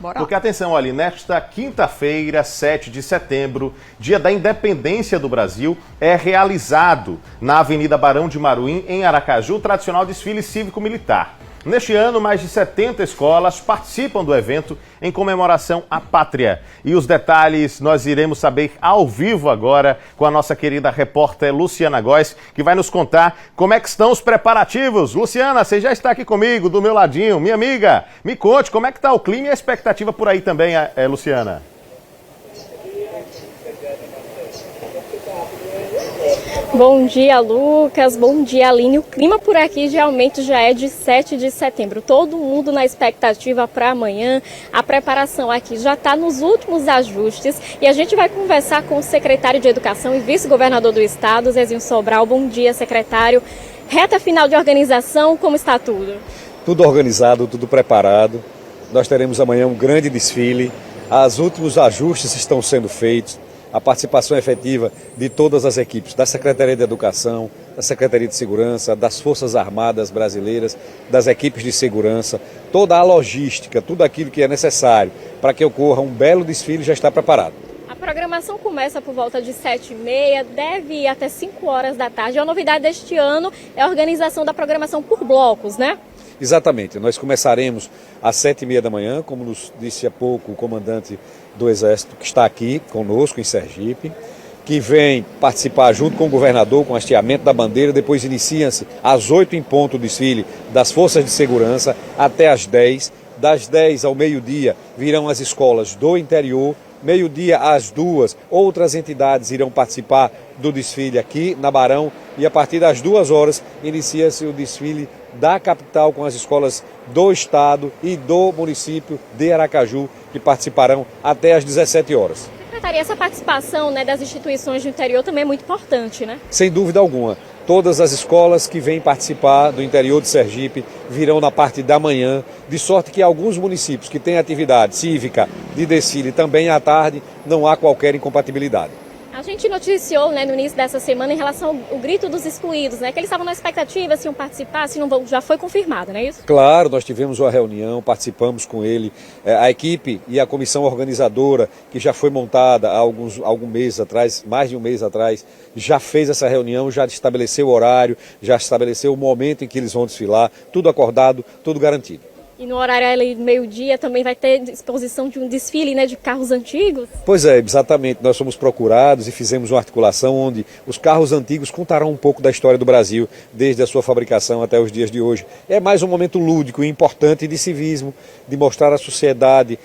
Bora. Porque atenção, olha, nesta quinta-feira, 7 de setembro, dia da independência do Brasil, é realizado na Avenida Barão de Maruim, em Aracaju, o tradicional desfile cívico-militar. Neste ano, mais de 70 escolas participam do evento em comemoração à pátria. E os detalhes nós iremos saber ao vivo agora com a nossa querida repórter Luciana Góes, que vai nos contar como é que estão os preparativos. Luciana, você já está aqui comigo, do meu ladinho. Minha amiga, me conte como é que está o clima e a expectativa por aí também, Luciana. Bom dia, Lucas. Bom dia, Aline. O clima por aqui realmente já é de 7 de setembro. Todo mundo na expectativa para amanhã. A preparação aqui já está nos últimos ajustes e a gente vai conversar com o secretário de Educação e vice-governador do estado, Zezinho Sobral. Bom dia, secretário. Reta final de organização, como está tudo? Tudo organizado, tudo preparado. Nós teremos amanhã um grande desfile. Os últimos ajustes estão sendo feitos. A participação efetiva de todas as equipes, da Secretaria de Educação, da Secretaria de Segurança, das Forças Armadas Brasileiras, das equipes de segurança, toda a logística, tudo aquilo que é necessário para que ocorra um belo desfile já está preparado. A programação começa por volta de 7h30, deve ir até 5 horas da tarde. A novidade deste ano é a organização da programação por blocos, né? Exatamente, nós começaremos às 7h30 da manhã, como nos disse há pouco o comandante do Exército, que está aqui conosco em Sergipe, que vem participar junto com o governador, com o hasteamento da bandeira. Depois inicia-se às 8h em ponto o desfile das Forças de Segurança até às 10h. Das 10h ao meio-dia virão as escolas do interior. Meio-dia às 2h, outras entidades irão participar do desfile aqui na Barão. E a partir das 2h inicia-se o desfile da capital com as escolas do estado e do município de Aracaju, que participarão até às 17h. Secretaria, essa participação, né, das instituições do interior também é muito importante, né? Sem dúvida alguma. Todas as escolas que vêm participar do interior de Sergipe virão na parte da manhã, de sorte que alguns municípios que têm atividade cívica de desfile também à tarde, não há qualquer incompatibilidade. A gente noticiou, né, no início dessa semana em relação ao grito dos excluídos, né, que eles estavam na expectativa se iam participar, se não vão, já foi confirmado, não é isso? Claro, nós tivemos uma reunião, participamos com ele, a equipe e a comissão organizadora, que já foi montada há alguns meses atrás, mais de um mês atrás, já fez essa reunião, já estabeleceu o horário, já estabeleceu o momento em que eles vão desfilar, tudo acordado, tudo garantido. E no horário ali, meio-dia, também vai ter exposição de um desfile, né, de carros antigos? Pois é, exatamente. Nós fomos procurados e fizemos uma articulação onde os carros antigos contarão um pouco da história do Brasil, desde a sua fabricação até os dias de hoje. É mais um momento lúdico e importante de civismo, de mostrar à sociedade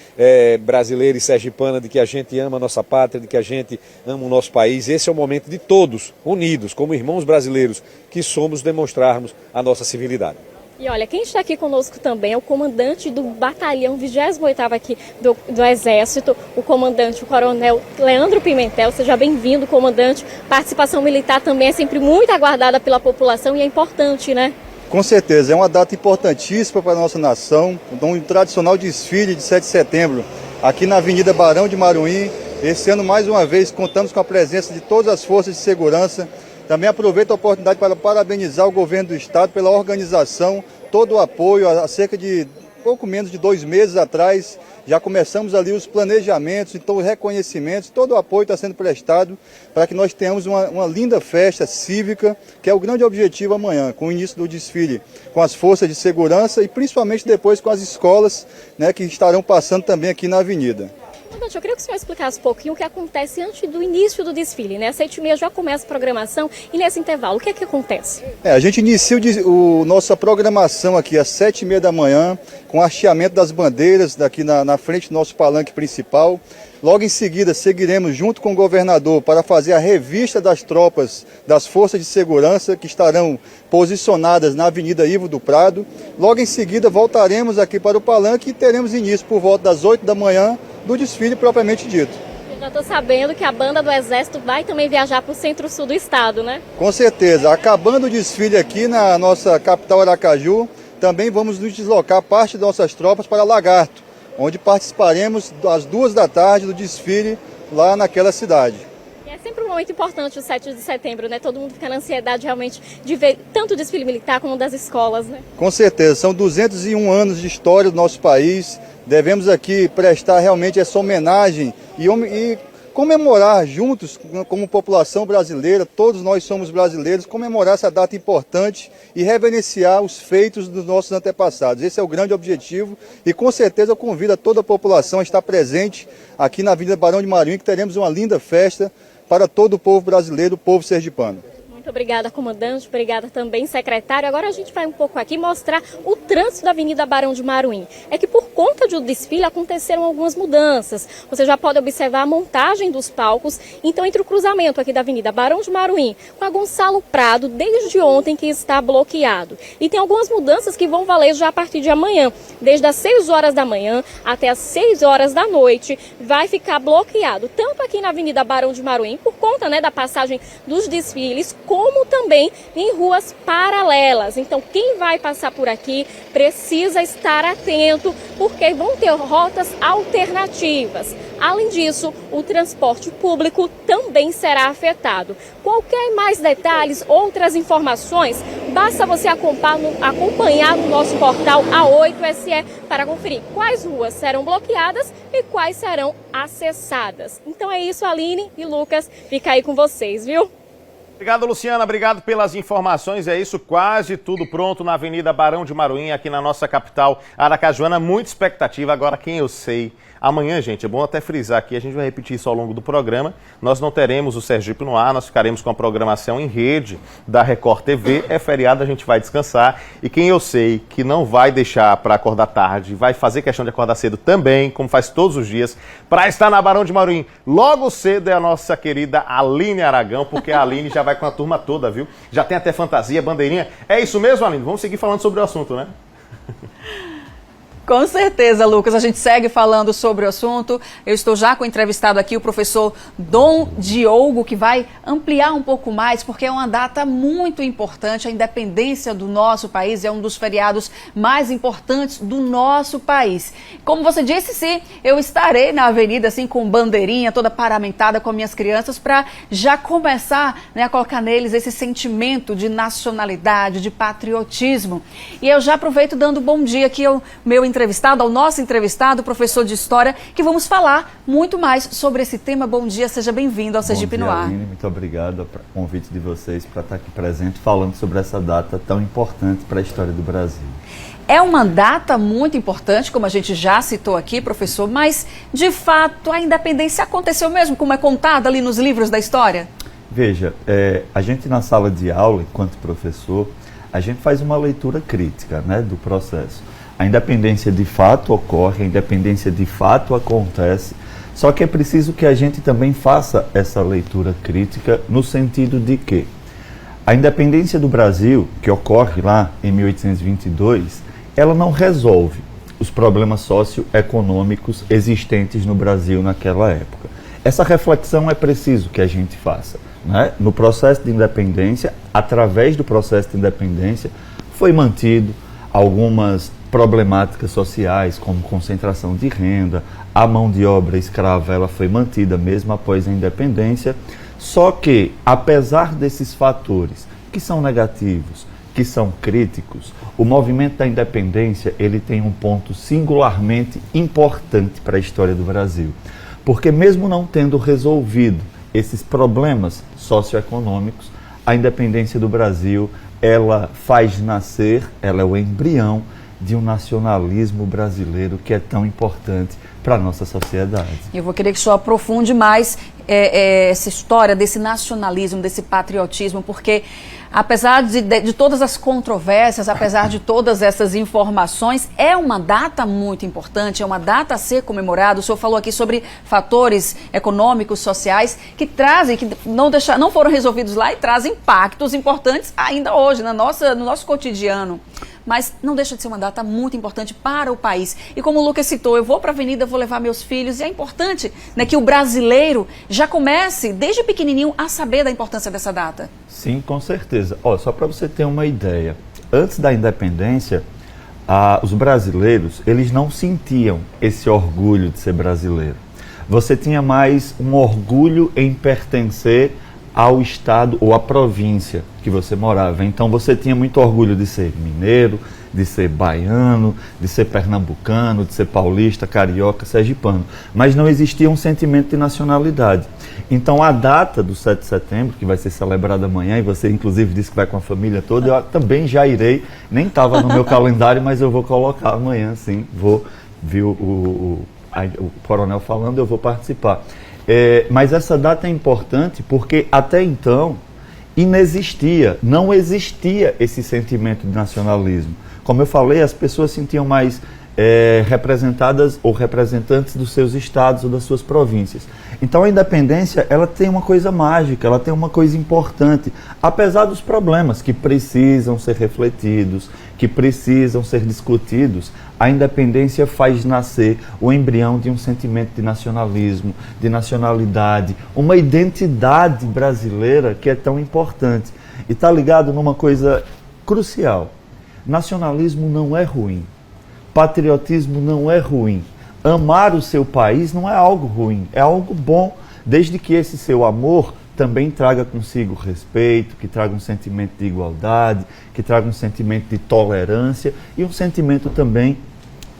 brasileira e sergipana de que a gente ama a nossa pátria, de que a gente ama o nosso país. Esse é o momento de todos, unidos, como irmãos brasileiros que somos, demonstrarmos a nossa civilidade. E olha, quem está aqui conosco também é o comandante do batalhão 28º aqui do Exército, o comandante, o coronel Leandro Pimentel. Seja bem-vindo, comandante. Participação militar também é sempre muito aguardada pela população e é importante, né? Com certeza, é uma data importantíssima para a nossa nação, um tradicional desfile de 7 de setembro, aqui na Avenida Barão de Maruim. Esse ano, mais uma vez, contamos com a presença de todas as forças de segurança. Também aproveito a oportunidade para parabenizar o governo do estado pela organização, todo o apoio. Há cerca de pouco menos de 2 meses atrás, já começamos ali os planejamentos, então os reconhecimentos, todo o apoio está sendo prestado para que nós tenhamos uma linda festa cívica, que é o grande objetivo amanhã, com o início do desfile com as forças de segurança e principalmente depois com as escolas, né, que estarão passando também aqui na avenida. Comandante, eu queria que o senhor explicasse um pouquinho o que acontece antes do início do desfile, né? Às 7h30 já começa a programação e nesse intervalo, o que é que acontece? A gente inicia nossa programação aqui às 7h30 da manhã, com o hasteamento das bandeiras daqui na frente do nosso palanque principal. Logo em seguida, seguiremos junto com o governador para fazer a revista das tropas das forças de segurança que estarão posicionadas na Avenida Ivo do Prado. Logo em seguida, voltaremos aqui para o palanque e teremos início por volta das 8h da manhã do desfile propriamente dito. Eu já estou sabendo que a banda do Exército vai também viajar para o centro-sul do estado, né? Com certeza. Acabando o desfile aqui na nossa capital Aracaju, também vamos nos deslocar parte das nossas tropas para Lagarto, onde participaremos às 2h da tarde do desfile lá naquela cidade. E é sempre um muito importante o 7 de setembro, né? Todo mundo fica na ansiedade realmente de ver tanto o desfile militar como das escolas, né? Com certeza, são 201 anos de história do nosso país. Devemos aqui prestar realmente essa homenagem e comemorar juntos, como população brasileira, todos nós somos brasileiros, comemorar essa data importante e reverenciar os feitos dos nossos antepassados. Esse é o grande objetivo e com certeza eu convido a toda a população a estar presente aqui na Avenida Barão de Maruim, que teremos uma linda festa para todo o povo brasileiro, o povo sergipano. Muito obrigada, comandante. Obrigada também, secretário. Agora a gente vai um pouco aqui mostrar o trânsito da Avenida Barão de Maruim. É que por conta do desfile aconteceram algumas mudanças. Você já pode observar a montagem dos palcos. Então, entre o cruzamento aqui da Avenida Barão de Maruim com a Gonçalo Prado, desde ontem que está bloqueado. E tem algumas mudanças que vão valer já a partir de amanhã. Desde as 6 horas da manhã até as 6 horas da noite vai ficar bloqueado. Tanto aqui na Avenida Barão de Maruim, por conta, né, da passagem dos desfiles, como também em ruas paralelas. Então, quem vai passar por aqui precisa estar atento, porque vão ter rotas alternativas. Além disso, o transporte público também será afetado. Qualquer mais detalhes, outras informações, basta você acompanhar no nosso portal A8SE para conferir quais ruas serão bloqueadas e quais serão acessadas. Então é isso, Aline e Lucas, fica aí com vocês, viu? Obrigado, Luciana. Obrigado pelas informações. É isso, quase tudo pronto na Avenida Barão de Maruim, aqui na nossa capital aracajuana. Muita expectativa. Agora, quem eu sei, amanhã, gente, é bom até frisar aqui, a gente vai repetir isso ao longo do programa. Nós não teremos o Sergipe no ar, nós ficaremos com a programação em rede da Record TV. É feriado, a gente vai descansar. E quem eu sei que não vai deixar para acordar tarde, vai fazer questão de acordar cedo também, como faz todos os dias, para estar na Barão de Maruim logo cedo, é a nossa querida Aline Aragão, porque a Aline já vai com a turma toda, viu? Já tem até fantasia, bandeirinha. É isso mesmo, Aline? Vamos seguir falando sobre o assunto, né? Com certeza, Lucas. A gente segue falando sobre o assunto. Eu estou já com o entrevistado aqui, o professor Dom Diogo, que vai ampliar um pouco mais, porque é uma data muito importante. A independência do nosso país é um dos feriados mais importantes do nosso país. Como você disse, sim, eu estarei na avenida, assim, com bandeirinha, toda paramentada com minhas crianças, para já começar, né, a colocar neles esse sentimento de nacionalidade, de patriotismo. E eu já aproveito dando bom dia aqui ao meu entrevistado, ao nosso entrevistado, professor de História, que vamos falar muito mais sobre esse tema. Bom dia, seja bem-vindo ao Sergipe no Ar. Aline, muito obrigado pelo convite de vocês para estar aqui presente, falando sobre essa data tão importante para a história do Brasil. É uma data muito importante, como a gente já citou aqui, professor, mas, de fato, a independência aconteceu mesmo, como é contado ali nos livros da história? Veja, a gente na sala de aula, enquanto professor, a gente faz uma leitura crítica, né, do processo. A independência de fato ocorre, a independência de fato acontece, só que é preciso que a gente também faça essa leitura crítica no sentido de que a independência do Brasil, que ocorre lá em 1822, ela não resolve os problemas socioeconômicos existentes no Brasil naquela época. Essa reflexão é preciso que a gente faça, né? No processo de independência, através do processo de independência, foi mantido algumas problemáticas sociais, como concentração de renda, a mão de obra escrava, ela foi mantida mesmo após a independência, só que, apesar desses fatores que são negativos, que são críticos, o movimento da independência, ele tem um ponto singularmente importante para a história do Brasil, porque mesmo não tendo resolvido esses problemas socioeconômicos, a independência do Brasil, ela faz nascer, ela é o embrião de um nacionalismo brasileiro que é tão importante para a nossa sociedade. Eu vou querer que o senhor aprofunde mais essa história desse nacionalismo, desse patriotismo, porque apesar de todas as controvérsias, apesar de todas essas informações, é uma data muito importante, é uma data a ser comemorada. O senhor falou aqui sobre fatores econômicos, sociais, que trazem, que não foram resolvidos lá e trazem impactos importantes ainda hoje, no nosso cotidiano. Mas não deixa de ser uma data muito importante para o país. E como o Lucas citou, eu vou para a avenida, vou levar meus filhos, e é importante, né, que o brasileiro já comece, desde pequenininho, a saber da importância dessa data. Sim, com certeza. Só para você ter uma ideia, antes da independência, os brasileiros, eles não sentiam esse orgulho de ser brasileiro. Você tinha mais um orgulho em pertencer ao estado ou à província que você morava. Então você tinha muito orgulho de ser mineiro, de ser baiano, de ser pernambucano, de ser paulista, carioca, sergipano. Mas não existia um sentimento de nacionalidade. Então a data do 7 de setembro, que vai ser celebrada amanhã, e você inclusive disse que vai com a família toda, eu também já irei, nem estava no meu calendário, mas eu vou colocar amanhã, sim, vou, vi o coronel falando, eu vou participar. Mas essa data é importante porque até então não existia esse sentimento de nacionalismo. Como eu falei, as pessoas se sentiam mais representadas ou representantes dos seus estados ou das suas províncias. Então a independência, ela tem uma coisa mágica, ela tem uma coisa importante, apesar dos problemas que precisam ser refletidos, que precisam ser discutidos. A independência faz nascer o embrião de um sentimento de nacionalismo, de nacionalidade, uma identidade brasileira que é tão importante. E está ligado numa coisa crucial. Nacionalismo não é ruim. Patriotismo não é ruim. Amar o seu país não é algo ruim, é algo bom, desde que esse seu amor também traga consigo respeito, que traga um sentimento de igualdade, que traga um sentimento de tolerância e um sentimento também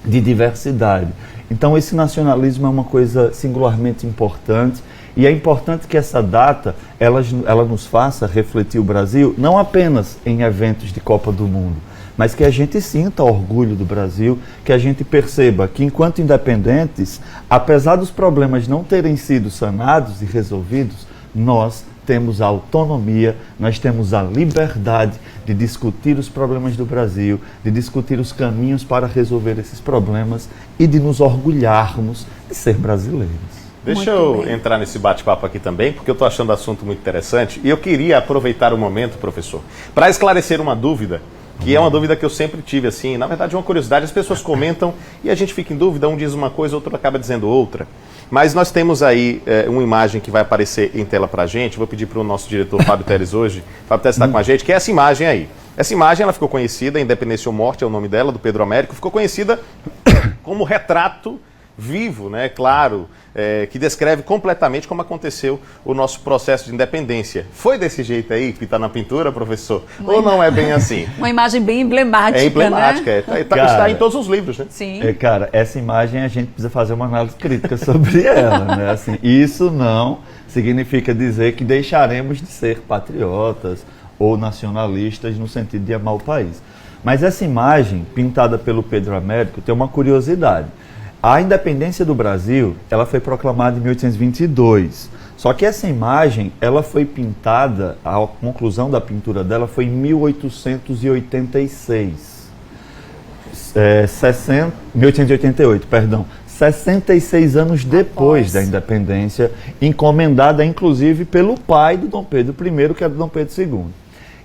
de diversidade. Então esse nacionalismo é uma coisa singularmente importante, e é importante que essa data ela nos faça refletir o Brasil não apenas em eventos de Copa do Mundo, mas que a gente sinta orgulho do Brasil, que a gente perceba que, enquanto independentes, apesar dos problemas não terem sido sanados e resolvidos, nós temos a autonomia, nós temos a liberdade de discutir os problemas do Brasil, de discutir os caminhos para resolver esses problemas e de nos orgulharmos de ser brasileiros. Deixa eu entrar nesse bate-papo aqui também, porque eu estou achando o assunto muito interessante, e eu queria aproveitar o momento, professor, para esclarecer uma dúvida, que é uma dúvida que eu sempre tive, assim, na verdade uma curiosidade, as pessoas comentam e a gente fica em dúvida, um diz uma coisa, outro acaba dizendo outra. Mas nós temos aí uma imagem que vai aparecer em tela pra gente, vou pedir para o nosso diretor Fábio Teres hoje, Fábio Teres está com a gente, que é essa imagem aí. Essa imagem ela ficou conhecida, Independência ou Morte é o nome dela, do Pedro Américo, ficou conhecida como retrato vivo, né, claro, que descreve completamente como aconteceu o nosso processo de independência. Foi desse jeito aí que está na pintura, professor? Ou não é bem assim? Uma imagem bem emblemática, é emblemática, né? Está em todos os livros, né? Sim. Cara, essa imagem a gente precisa fazer uma análise crítica sobre ela, né? Assim, isso não significa dizer que deixaremos de ser patriotas ou nacionalistas no sentido de amar o país. Mas essa imagem, pintada pelo Pedro Américo, tem uma curiosidade. A independência do Brasil, ela foi proclamada em 1822. Só que essa imagem, ela foi pintada, a conclusão da pintura dela foi em 1886. 1888, perdão. 66 anos depois da independência, encomendada inclusive pelo pai do Dom Pedro I, que era Dom Pedro II.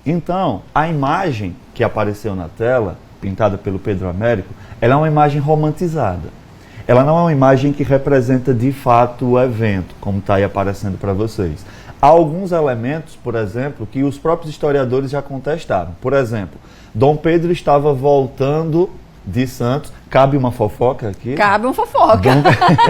Então, a imagem que apareceu na tela, pintada pelo Pedro Américo, ela é uma imagem romantizada. Ela não é uma imagem que representa de fato o evento, como está aí aparecendo para vocês. Há alguns elementos, por exemplo, que os próprios historiadores já contestaram. Por exemplo, Dom Pedro estava voltando de Santos. Cabe uma fofoca aqui? Cabe uma fofoca.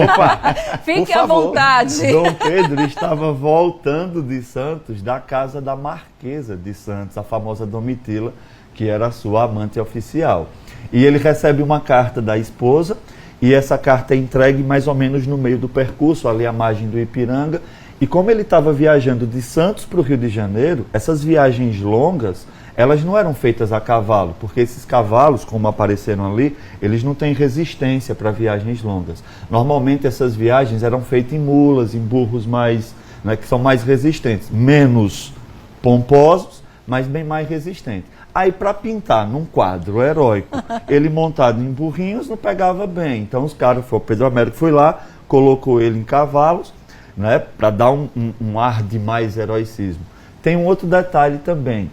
Opa, fique à vontade. Dom Pedro estava voltando de Santos da casa da Marquesa de Santos, a famosa Domitila, que era a sua amante oficial. E ele recebe uma carta da esposa, e essa carta é entregue mais ou menos no meio do percurso, ali à margem do Ipiranga. E como ele estava viajando de Santos para o Rio de Janeiro, essas viagens longas, elas não eram feitas a cavalo, porque esses cavalos, como apareceram ali, eles não têm resistência para viagens longas. Normalmente essas viagens eram feitas em mulas, em burros mais, né, que são mais resistentes, menos pomposos, mas bem mais resistentes. Aí, para pintar num quadro heróico, ele montado em burrinhos não pegava bem. Então, os caras, o Pedro Américo foi lá, colocou ele em cavalos, né, para dar um ar de mais heroicismo. Tem um outro detalhe também.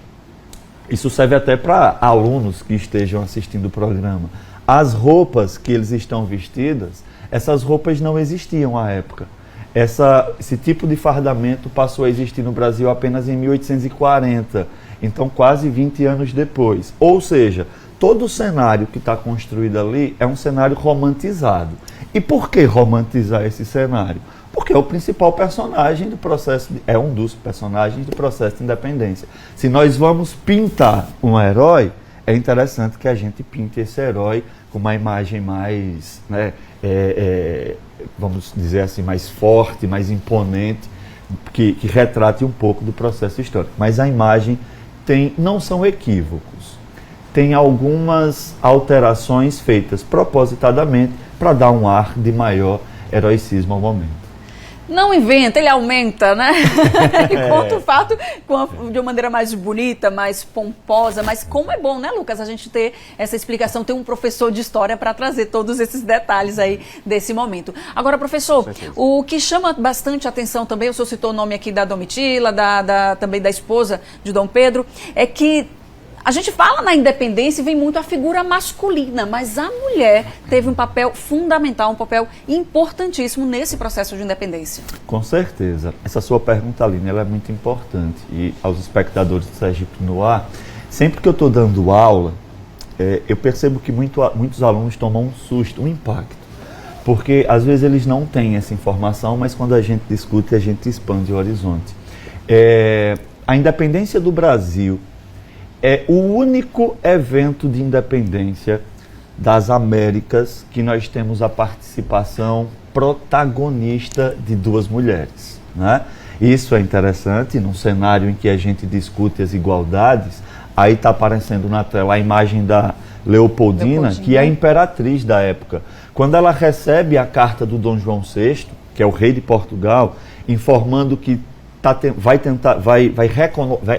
Isso serve até para alunos que estejam assistindo o programa. As roupas que eles estão vestidas, essas roupas não existiam à época. Esse tipo de fardamento passou a existir no Brasil apenas em 1840. Então, quase 20 anos depois. Ou seja, todo o cenário que está construído ali é um cenário romantizado. E por que romantizar esse cenário? Porque é o principal personagem do processo, é um dos personagens do processo de independência. Se nós vamos pintar um herói, é interessante que a gente pinte esse herói com uma imagem mais, né, vamos dizer assim, mais forte, mais imponente, que retrate um pouco do processo histórico. Mas a imagem não são equívocos, tem algumas alterações feitas propositadamente para dar um ar de maior heroicismo ao momento. Não inventa, ele aumenta, né? E conta o fato de uma maneira mais bonita, mais pomposa, mas como é bom, né, Lucas, a gente ter essa explicação, ter um professor de história para trazer todos esses detalhes aí desse momento. Agora, professor, o que chama bastante atenção também, o senhor citou o nome aqui da Domitila, também da esposa de Dom Pedro, é que a gente fala na independência e vem muito a figura masculina, mas a mulher teve um papel fundamental, um papel importantíssimo nesse processo de independência. Com certeza. Essa sua pergunta, Aline, ela é muito importante. E aos espectadores do Sergipe no Ar, sempre que eu estou dando aula, eu percebo que muitos alunos tomam um susto, um impacto. Porque às vezes eles não têm essa informação, mas quando a gente discute, a gente expande o horizonte. A independência do Brasil é o único evento de independência das Américas que nós temos a participação protagonista de duas mulheres, né? Isso é interessante, num cenário em que a gente discute as igualdades. Aí está aparecendo na tela a imagem da Leopoldina, que é a imperatriz da época. Quando ela recebe a carta do Dom João VI, que é o rei de Portugal, informando que vai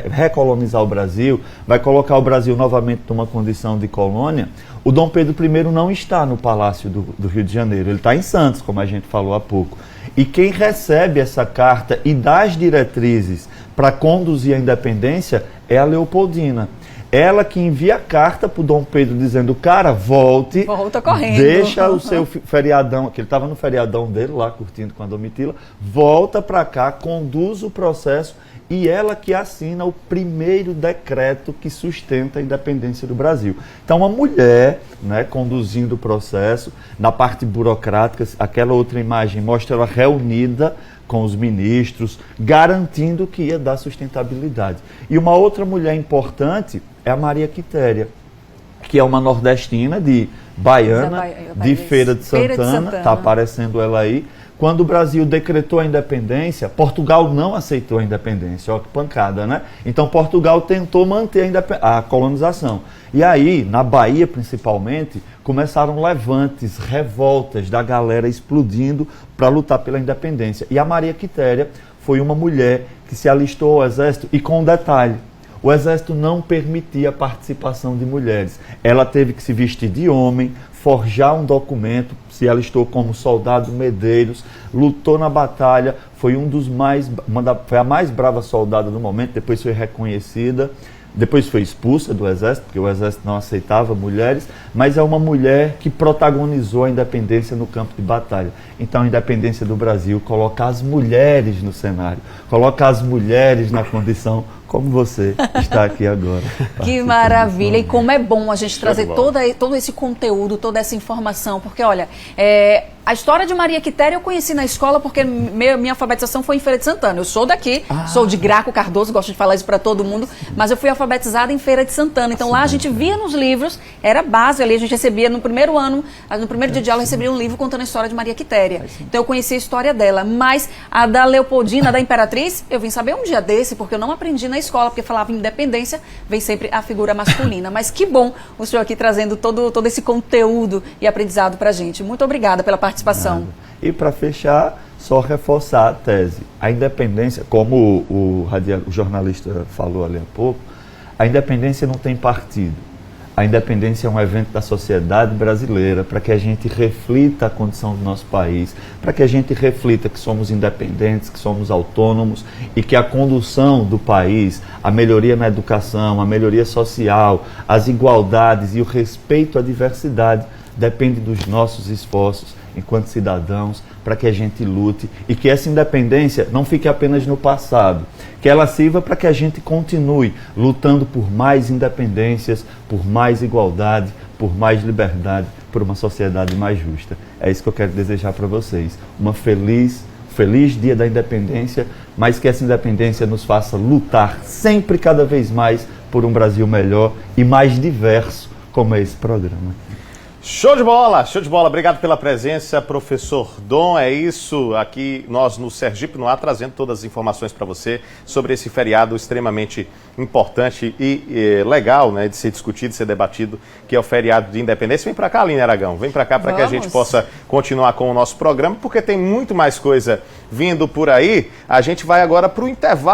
recolonizar o Brasil, vai colocar o Brasil novamente numa condição de colônia, o Dom Pedro I não está no Palácio do Rio de Janeiro, ele está em Santos, como a gente falou há pouco. E quem recebe essa carta e dá as diretrizes para conduzir a independência é a Leopoldina. Ela que envia a carta para o Dom Pedro dizendo, cara, volta correndo, deixa o seu feriadão, que ele estava no feriadão dele lá, curtindo com a Domitila, volta para cá, conduz o processo, e ela que assina o primeiro decreto que sustenta a independência do Brasil. Então, uma mulher, né, conduzindo o processo, na parte burocrática, aquela outra imagem mostra ela reunida com os ministros, garantindo que ia dar sustentabilidade. E uma outra mulher importante é a Maria Quitéria, que é uma nordestina de Baiana, de Feira de Santana, está aparecendo ela aí. Quando o Brasil decretou a independência, Portugal não aceitou a independência. Olha que pancada, né? Então Portugal tentou manter a colonização. E aí, na Bahia principalmente, começaram levantes, revoltas da galera explodindo para lutar pela independência. E a Maria Quitéria foi uma mulher que se alistou ao exército, e com um detalhe: o exército não permitia a participação de mulheres. Ela teve que se vestir de homem, forjar um documento, se alistou como soldado Medeiros, lutou na batalha, foi foi a mais brava soldada do momento, depois foi reconhecida, depois foi expulsa do exército, porque o exército não aceitava mulheres, mas é uma mulher que protagonizou a independência no campo de batalha. Então a independência do Brasil coloca as mulheres no cenário, coloca as mulheres na condição como você está aqui agora. Que maravilha, e como é bom a gente trazer todo esse conteúdo, toda essa informação, porque olha, a história de Maria Quitéria eu conheci na escola porque minha alfabetização foi em Feira de Santana. Eu sou daqui, sou de Graco Cardoso, gosto de falar isso para todo mundo, mas eu fui alfabetizada em Feira de Santana. Então lá a gente via nos livros, era base ali, a gente recebia no primeiro ano, no primeiro dia de aula, eu recebia um livro contando a história de Maria Quitéria. Então eu conheci a história dela, mas a da Leopoldina, da Imperatriz, eu vim saber um dia desse, porque eu não aprendi na escola, porque falava em independência, vem sempre a figura masculina. Mas que bom o senhor aqui trazendo todo esse conteúdo e aprendizado pra gente. Muito obrigada pela participação. Nada. E para fechar, só reforçar a tese. A independência, como o jornalista falou ali há pouco, a independência não tem partido. A independência é um evento da sociedade brasileira para que a gente reflita a condição do nosso país, para que a gente reflita que somos independentes, que somos autônomos e que a condução do país, a melhoria na educação, a melhoria social, as igualdades e o respeito à diversidade depende dos nossos esforços enquanto cidadãos, para que a gente lute e que essa independência não fique apenas no passado, que ela sirva para que a gente continue lutando por mais independências, por mais igualdade, por mais liberdade, por uma sociedade mais justa. É isso que eu quero desejar para vocês. Uma feliz Dia da Independência, mas que essa independência nos faça lutar sempre cada vez mais por um Brasil melhor e mais diverso, como é esse programa. Show de bola, show de bola. Obrigado pela presença, professor Dom. É isso, aqui nós no Sergipe no Ar, trazendo todas as informações para você sobre esse feriado extremamente importante e legal, né, de ser discutido, de ser debatido, que é o feriado de independência. Vem para cá, Aline Aragão, vem para cá para que a gente possa continuar com o nosso programa, porque tem muito mais coisa vindo por aí. A gente vai agora para o intervalo.